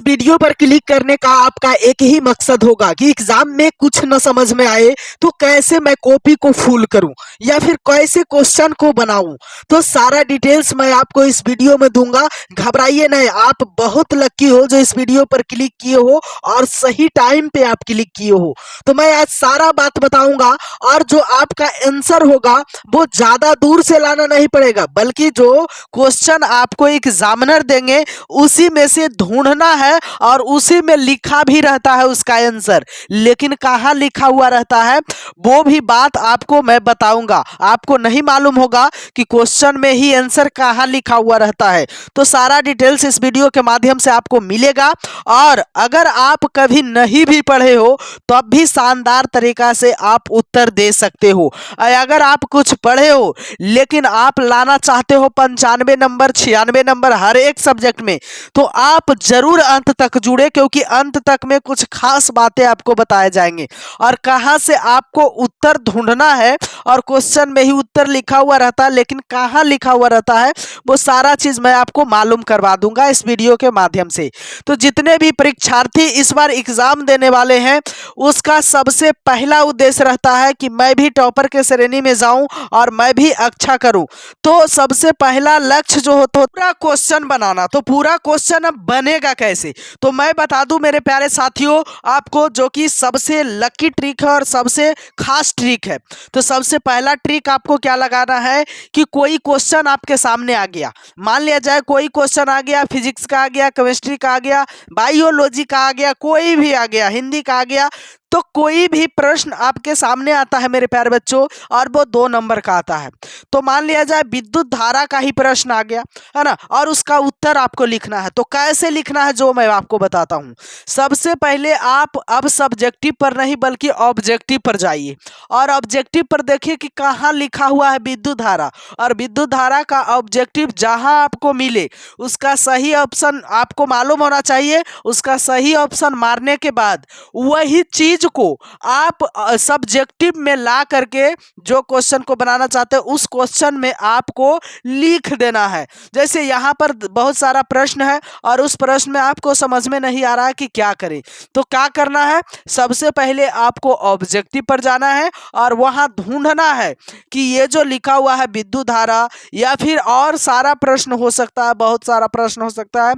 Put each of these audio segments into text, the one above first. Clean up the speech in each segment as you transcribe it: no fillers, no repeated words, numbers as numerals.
Video पर click करने का आपका एक ही मकसद होगा कि एग्जाम में कुछ न समझ में आए तो कैसे मैं कॉपी को फुल करूं या फिर कैसे क्वेश्चन को बनाऊं। तो सारा डिटेल्स मैं आपको इस वीडियो में दूंगा। घबराइए नहीं, आप बहुत लकी हो जो इस वीडियो पर क्लिक किए हो और सही टाइम पे आप क्लिक किए हो। तो मैं आज सारा बात बताऊंगा और जो आपका आंसर होगा वो ज्यादा दूर से लाना नहीं पड़ेगा, बल्कि जो क्वेश्चन आपको एग्जामिनर देंगे उसी में से ढूंढना है और उसी में लिखा भी रहता है उसका आंसर, लेकिन कहाँ लिखा हुआ रहता है वो भी बात आपको मैं बताऊंगा। आपको नहीं मालूम होगा कि क्वेश्चन में ही आंसर कहाँ लिखा हुआ रहता है। तो सारा डिटेल्स इस वीडियो के माध्यम से आपको मिलेगा और अगर आप कभी नहीं भी पढ़े हो तब भी शानदार तरीका से आप उत्तर दे सकते हो। अगर आप कुछ पढ़े हो लेकिन आप लाना चाहते हो 95 नंबर 96 नंबर हर एक सब्जेक्ट में, तो आप जरूर अंत तक जुड़े, क्योंकि अंत तक में कुछ खास बातें आपको बताए जाएंगे और कहां से आपको उत्तर ढूंढना है। और क्वेश्चन में ही उत्तर लिखा हुआ रहता है लेकिन कहां लिखा हुआ रहता है वो सारा चीज मैं आपको मालूम करवा दूंगा इस वीडियो के माध्यम से। तो जितने भी परीक्षार्थी इस बार एग्जाम देने वाले हैं उसका सबसे पहला उद्देश्य रहता है कि मैं भी टॉपर के श्रेणी में जाऊं और मैं भी अच्छा करूं। तो सबसे पहला लक्ष्य जो होता है पूरा क्वेश्चन बनाना। तो पूरा क्वेश्चन अब बनेगा कैसे, तो मैं बता दूं मेरे प्यारे साथियों आपको, जो कि सबसे लकी ट्रिक है और सबसे खास ट्रिक है। तो सबसे पहला ट्रिक आपको क्या लगाना है कि कोई क्वेश्चन आपके सामने आ गया, मान लिया जाए कोई क्वेश्चन आ गया, फिजिक्स का आ गया, केमिस्ट्री का आ गया, बायोलॉजी का आ गया, कोई भी आ गया, हिंदी का आ गया। तो कोई भी प्रश्न आपके सामने आता है मेरे प्यारे बच्चों और वो 2 नंबर का आता है, तो मान लिया जाए विद्युत धारा का ही प्रश्न आ गया है ना, और उसका उत्तर आपको लिखना है। तो कैसे लिखना है जो मैं आपको बताता हूं। सबसे पहले आप अब सब्जेक्टिव पर नहीं बल्कि ऑब्जेक्टिव पर जाइए और ऑब्जेक्टिव पर देखिए कि कहाँ लिखा हुआ है विद्युत धारा, और विद्युत धारा का ऑब्जेक्टिव जहां आपको मिले उसका सही ऑप्शन आपको मालूम होना चाहिए। उसका सही ऑप्शन मारने के बाद वही चीज को आप सब्जेक्टिव में ला करके जो क्वेश्चन को बनाना चाहते हैं उस क्वेश्चन में आपको लिख देना है। जैसे यहाँ पर बहुत सारा प्रश्न है और उस प्रश्न में आपको समझ में नहीं आ रहा है कि क्या करें, तो क्या करना है, सबसे पहले आपको ऑब्जेक्टिव पर जाना है और वहां ढूंढना है कि ये जो लिखा हुआ है विद्युत धारा, या फिर और सारा प्रश्न हो सकता है, बहुत सारा प्रश्न हो सकता है,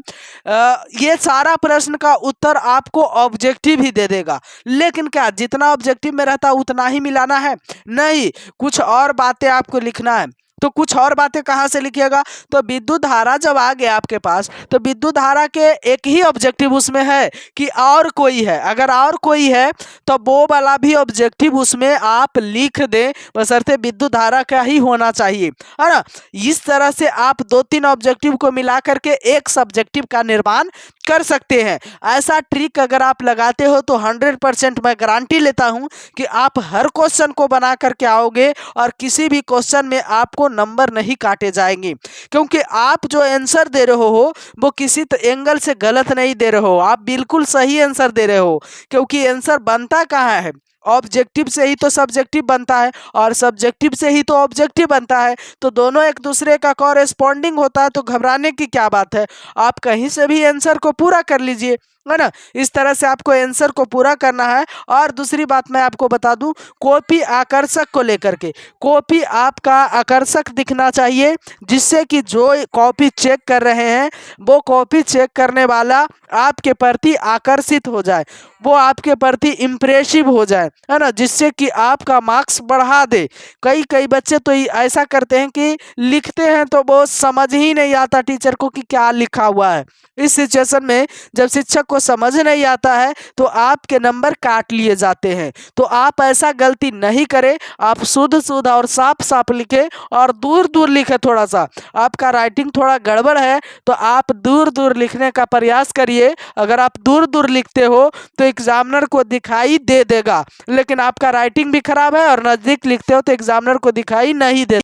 ये सारा प्रश्न का उत्तर आपको ऑब्जेक्टिव ही दे देगा। लेकिन क्या जितना ऑब्जेक्टिव में रहता है उतना ही मिलाना है? नहीं, कुछ और बातें आपको लिखना है। तो कुछ और बातें कहाँ से लिखिएगा, तो विद्युत धारा जब आ गया आपके पास तो विद्युत धारा के एक ही ऑब्जेक्टिव उसमें है कि और कोई है, अगर और कोई है तो वो वाला भी ऑब्जेक्टिव उसमें आप लिख दें, बशर्ते विद्युत धारा का ही होना चाहिए, है ना। इस तरह से आप 2-3 ऑब्जेक्टिव को मिला करके एक सब्जेक्टिव का निर्माण कर सकते हैं। ऐसा ट्रिक अगर आप लगाते हो तो 100% मैं गारंटी लेता हूं कि आप हर क्वेश्चन को बना करके आओगे और किसी भी क्वेश्चन में आपको नंबर नहीं काटे जाएंगे, क्योंकि आप जो आंसर दे रहे हो वो किसी एंगल से गलत नहीं दे रहे हो, आप बिल्कुल सही आंसर दे रहे हो। क्योंकि आंसर बनता कहाँ है, ऑब्जेक्टिव से ही तो सब्जेक्टिव बनता है और सब्जेक्टिव से ही तो ऑब्जेक्टिव बनता है, तो दोनों एक दूसरे का कॉरेस्पॉन्डिंग होता है। तो घबराने की क्या बात है, आप कहीं से भी आंसर को पूरा कर लीजिए, है ना। इस तरह से आपको आंसर को पूरा करना है। और दूसरी बात मैं आपको बता दूं, कॉपी आकर्षक को लेकर के, कॉपी आपका आकर्षक दिखना चाहिए जिससे कि जो कॉपी चेक कर रहे हैं वो कॉपी चेक करने वाला आपके प्रति आकर्षित हो जाए, वो आपके प्रति इम्प्रेसिव हो जाए, है ना, जिससे कि आपका मार्क्स बढ़ा दे। कई बच्चे तो ऐसा करते हैं कि लिखते हैं तो वो समझ ही नहीं आता टीचर को कि क्या लिखा हुआ है। इस सिचुएशन में जब शिक्षक को समझ नहीं आता है तो आपके नंबर काट लिए जाते हैं। तो आप ऐसा गलती नहीं करें, आप शुद्ध और साफ साफ लिखें और दूर दूर लिखें। थोड़ा सा आपका राइटिंग थोड़ा गड़बड़ है तो आप दूर दूर लिखने का प्रयास करिए। अगर आप दूर दूर लिखते हो तो एग्जामिनर को दिखाई दे देगा, लेकिन आपका राइटिंग भी खराब है और नजदीक लिखते हो तो एग्जामिनर को दिखाई नहीं दे।